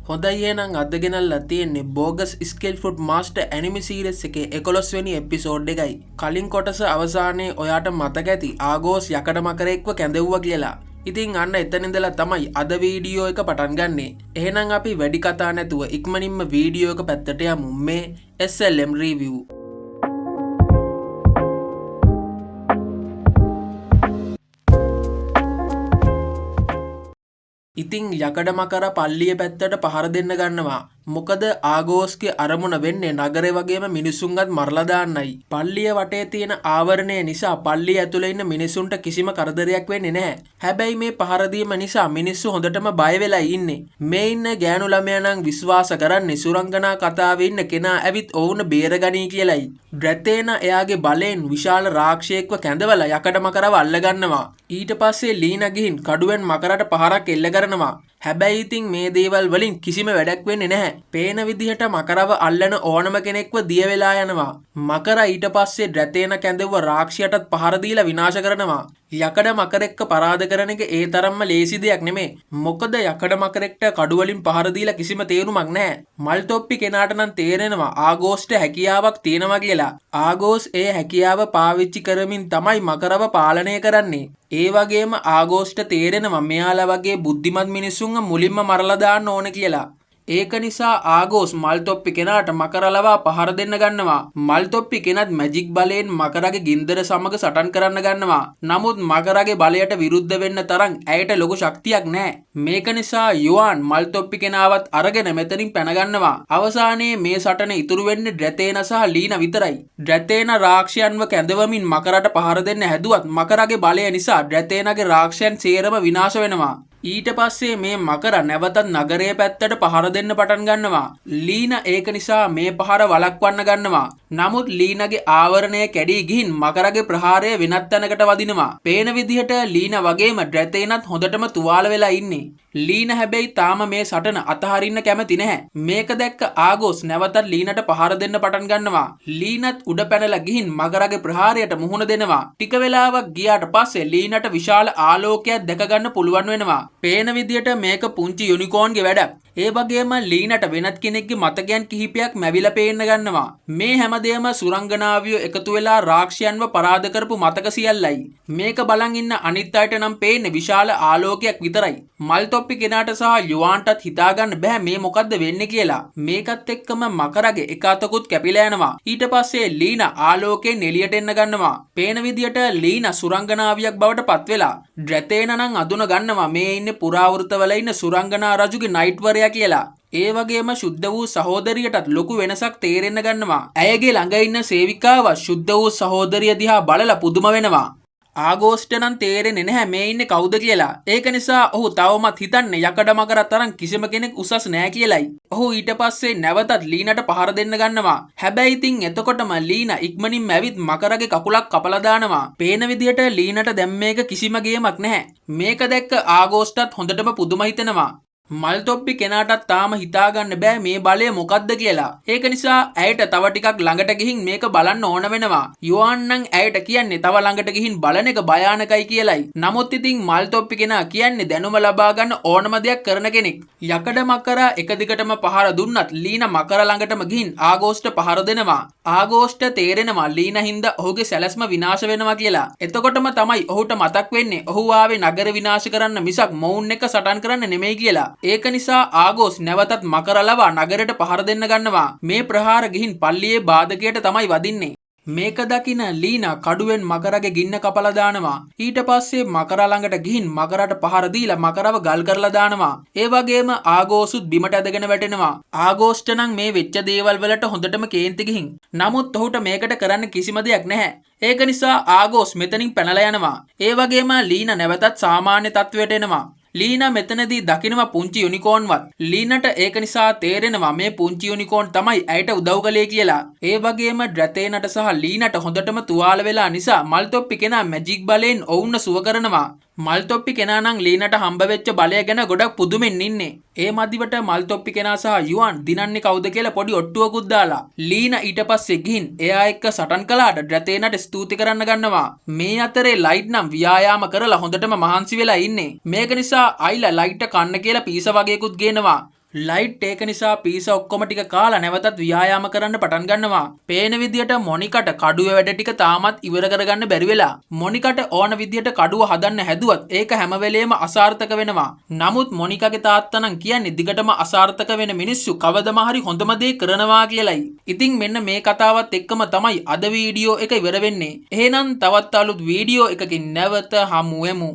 හොඳයි එහෙනම් අද ගෙනල්ලා තියෙන්නේ bogus skill fruit master anime series එකේ 11 වෙනි එපිසෝඩ් එකයි. කලින් කොටස අවසානයේ ඔයාට මතක ඇති ආගෝස් යකඩ මකරෙක්ව කැඳෙව්වා කියලා. ඉතින් අන්න එතන ඉඳලා තමයි අද වීඩියෝ එක පටන් ගන්නෙ. එහෙනම් අපි වැඩි කතා නැතුව ඉක්මනින්ම වීඩියෝ එක පැත්තට යමු. මේ SLM රිවිව්. ඉතින් යකඩ මකර පල්ලිය පැත්තට පහර දෙන්න ගන්නවා. මොකද ආගෝස්ගේ අරමුණ වෙන්නේ නගරේ වගේම මිනිසුන්වත් මරලා දාන්නයි. පල්ලිය වටේ තියෙන ආවරණය නිසා පල්ලිය ඇතුලේ ඉන්න මිනිසුන්ට කිසිම කරදරයක් වෙන්නේ නැහැ. හැබැයි මේ පහර දීම නිසා මිනිස්සු හොඳටම බය වෙලා ඉන්නේ. මේ ඉන්න ගෑනු ළමයා නම් විශ්වාස කරන්නේ සුරංගනා කතාවේ ඉන්න කෙනා ඇවිත් ඔවුන් බේරගනී කියලයි. ඩ්‍රැතේන එයාගේ බලයෙන් විශාල රාක්ෂයෙක්ව කැඳවලා යකඩ මකරව අල්ල ගන්නවා. ඊට පස්සේ ලීනා ගිහින් කඩුවෙන් මකරට පහරක් එල්ල කරනවා. හැබැයි ඉතින් මේ දේවල් වලින් කිසිම වැඩක් වෙන්නේ නැහැ. පේන විදිහට මකරව අල්ලන ඕනම කෙනෙක්ව දිය වෙලා යනවා. මකර ඊට පස්සේ ඩ්‍රැතේන කැඳවුව රාක්ෂයටත් පහර දීලා විනාශ කරනවා. යකඩ මකරෙක්ක පරාද කරන එක ඒ තරම්ම ලේසි දෙයක් නෙමෙයි. මොකද යකඩ මකරෙක්ට කඩු වලින් පහර දීලා කිසිම තේරුමක් නැහැ. මල් තොප්පි කෙනාට නම් තේරෙනවා ආගෝස්ට හැකියාවක් තියෙනවා කියලා. ආගෝස් ඒ හැකියාව පාවිච්චි කරමින් තමයි මකරව පාලනය කරන්නේ. ඒ වගේම ආගෝස්ට තේරෙනවා මෙයාලා වගේ බුද්ධිමත් මිනිස්සුන්ව මුලින්ම මරලා දාන්න ඕන කියලා. ඒක නිසා ආගෝස් මල්තොප්පි කෙනාට මකර ලවා පහර දෙන්න ගන්නවා. මල්තොප්පි කෙනත් මැජික් බලයෙන් මකරගේ ගින්දර සමග සටන් කරන්න ගන්නවා. නමුත් මකරගේ බලයට විරුද්ධ වෙන්න තරම් ඇයට ලොකු ශක්තියක් නැහැ. මේක නිසා යුවාන් මල්තොප්පි කෙනාවත් අරගෙන මෙතනින් පැන ගන්නවා. අවසානයේ මේ සටන ඉතුරු වෙන්නේ ඩ්‍රැතේන සහ ලීනා විතරයි. ඩ්‍රැතේන රාක්ෂයන්ව කැඳවමින් මකරට පහර දෙන්න හැදුවත් මකරගේ බලය නිසා ඩ්‍රැතේනගේ රාක්ෂයන් සේරම විනාශ වෙනවා. ඊට පස්සේ මේ මකර නැවතත් නගරයේ පැත්තට පහර දෙන්න පටන් ගන්නවා. ලීනා ඒක නිසා මේ පහර වළක්වන්න ගන්නවා. නමුත් ලීනාගේ ආවරණය කැඩී ගිහින් මකරගේ ප්‍රහාරය වෙනත් තැනකට වදිනවා. පේන විදිහට ලීනා වගේම ඩ්‍රැතේනත් හොඳටම තුවාල වෙලා ඉන්නේ. ලීනා හැබැයි තාම මේ සටන අතහරින්න කැමති නැහැ. මේක දැක්ක ආගෝස් නැවතත් ලීනාට පහර දෙන්න පටන් ගන්නවා. ලීනාත් උඩ පැනලා ගිහින් මකරගේ ප්‍රහාරයට මුහුණ දෙනවා. ටික වෙලාවක් ගියාට පස්සේ ලීනාට විශාල ආලෝකයක් දැක ගන්න පුළුවන් වෙනවා. පේන විදියට මේක පුංචි යුනිකෝන්ගේ වැඩක්. ඒ වගේම ලීනාට වෙනත් කෙනෙක්ගේ මතකයන් කිහිපයක් මැවිලා පේන්න ගන්නවා. මේ හැමදේම සුරංගනාවියෝ එකතු වෙලා රාක්ෂයන්ව පරාද කරපු මතක සියල්ලයි. මේක බලන් ඉන්න අනිත් අයට නම් පේන්නේ විශාල ආලෝකයක් විතරයි. මල්තොප්පි කෙනාට සහ යුවාන්ටත් හිතාගන්න බෑ මේ මොකද්ද වෙන්නේ කියලා. මේකත් එක්කම මකරගේ එක අතකුත් කැපිලා යනවා. ඊට පස්සේ ලීනා ආලෝකයෙන් එළියට එන්න ගන්නවා. පේන විදියට ලීනා සුරංගනාවියක් බවට පත් වෙලා ඩ්‍රැතේන නම් අඳුන ගන්නවා මේ ඉන්නේ පුරාවෘතවල ඉන්න සුරංගනා රජුගේ නයිට්වරයා කියලා. ඒ වගේම ශුද්ධ වූ සහෝදරියටත් ලොකු වෙනසක් තේරෙන්න ගන්නවා. ඇයගේ ළඟ ඉන්න සේවිකාව ශුද්ධ වූ සහෝදරිය දිහා බලලා පුදුම වෙනවා. ආගෝස්ට නම් තේරෙන්නේ නැහැ මේ ඉන්නේ කවුද කියලා. ඒක නිසා ඔහු තවමත් හිතන්නේ යකඩ මකර තරම් කිසිම කෙනෙක් උසස් නැහැ කියලයි. ඔහු ඊට පස්සේ නැවතත් ලීනාට පහර දෙන්න ගන්නවා. හැබැයි ඉතින් එතකොටම ලීනා ඉක්මනින්ම ඇවිත් මකරගේ කකුලක් කපලා දානවා. පේන විදියට ලීනාට දැන් මේක කිසිම ගේමක් නැහැ. මේක දැක්ක ආගෝස්ටත් හොඳටම පුදුම හිතෙනවා. මල්තොප්පි කෙනාටත් තාම හිතාගන්න බෑ මේ බලය මොකක්ද කියලා. ඒක නිසා ඇයට තව ටිකක් ළඟට ගිහින් මේක බලන්න ඕන වෙනවා. යුවාන් නම් ඇයට කියන්නේ තව ළඟට ගිහින් බලන එක භයානකයි කියලයි. නමුත් ඉතින් මල්තොප්පි කෙනා කියන්නේ දැනුම ලබා ගන්න ඕනම දෙයක් කරන කෙනෙක්. යකඩ මකර එක දිගටම පහර දුන්නත් ලීනා මකර ළඟටම ගිහින් ආගෝස්ට පහර දෙනවා. ආගෝස්ට තේරෙනවා ලීනා හින්දා ඔහුගේ සැලැස්ම විනාශ වෙනවා කියලා. එතකොටම තමයි ඔහුට මතක් වෙන්නේ ඔහු ආවේ නගර විනාශ කරන්න මිසක් මොවුන් එක්ක සටන් කරන්න නෙමෙයි කියලා. ඒක නිසා ආගෝස් නැවතත් මකර ලවා නගරයට පහර දෙන්න ගන්නවා. මේ ප්‍රහාර ගිහින් පල්ලියේ බාධකයට තමයි වදින්නේ. මේක දකින ලීනා කඩුවෙන් මකරගේ ගින්න කපලා දානවා. ඊට පස්සේ මකර ළඟට ගිහින් මකරට පහර දීලා මකරව ගල් කරලා දානවා. ඒ වගේම ආගෝසුත් බිමට ඇදගෙන වැටෙනවා. ආගෝස්ට නම් මේ වෙච්ච දේවල් වලට හොඳටම කේන්ති ගිහින්. නමුත් ඔහුට මේකට කරන්න කිසිම දෙයක් නැහැ. ඒක නිසා ආගෝස් මෙතනින් පැනලා යනවා. ඒ වගේම ලීනා නැවතත් සාමාන්‍ය තත්වයට එනවා. ලීනා මෙතනදී දකිනවා පුංචි යුනිකෝන්වත්. ලීනට ඒක නිසා තේරෙනවා මේ පුංචි යුනිකෝන් තමයි ඇයට උදව් කළේ කියලා. ඒ වගේම ඩ්‍රැතේනට සහ ලීනට හොඳටම තුවාල වෙලා නිසා මල්තොප්පි කෙනා මැජික් බලයෙන් ඔවුන්ව සුව කරනවා. මල්තොප්පි කෙනා නම් ලීනට හම්බ වෙච්ච බලය ගැන ගොඩක් පුදුමෙන් ඉන්නේ. ඒ මදිවට මල්තොප්පි කෙනා සහ යුවන් දිනන්නේ කවුද කියලා පොඩි ඔට්ටුවකුත් දාලා ලීනා ඊට පස්සේ ගිහින් එයා එක්ක සටන් කළාට ඩ්‍රැතේනට ස්තුති කරන්න ගන්නවා. මේ අතරේ ලයිට් නම් ව්‍යායාම කරලා හොඳටම මහන්සි වෙලා ඉන්නේ. මේක නිසා අයිලා ලයිට් කන්න කියලා පීස වගේකුත් ගේනවා. ලයිට් ඒක නිසා පීසා ඔක්කොම ටික කාලා නැවතත් ව්‍යායාම කරන්න පටන් ගන්නවා. පේන විදියට මොනිකට කඩුවේ වැඩ ටික තාමත් ඉවර කරගන්න බැරි වෙලා. මොනිකට ඕන විදියට කඩුව හදන්න හැදුවත් ඒක හැම වෙලේම අසාර්ථක වෙනවා. නමුත් මොනිකාගේ තාත්තා නම් කියන්නේ දිගටම අසාර්ථක වෙන මිනිස්සු කවදම හරි හොඳම දේ කරනවා කියලයි. ඉතින් මෙන්න මේ කතාවත් එක්කම තමයි අද වීඩියෝ එක ඉවර වෙන්නේ. එහෙනම් තවත් අලුත් වීඩියෝ එකකින් නැවත හමු වෙමු.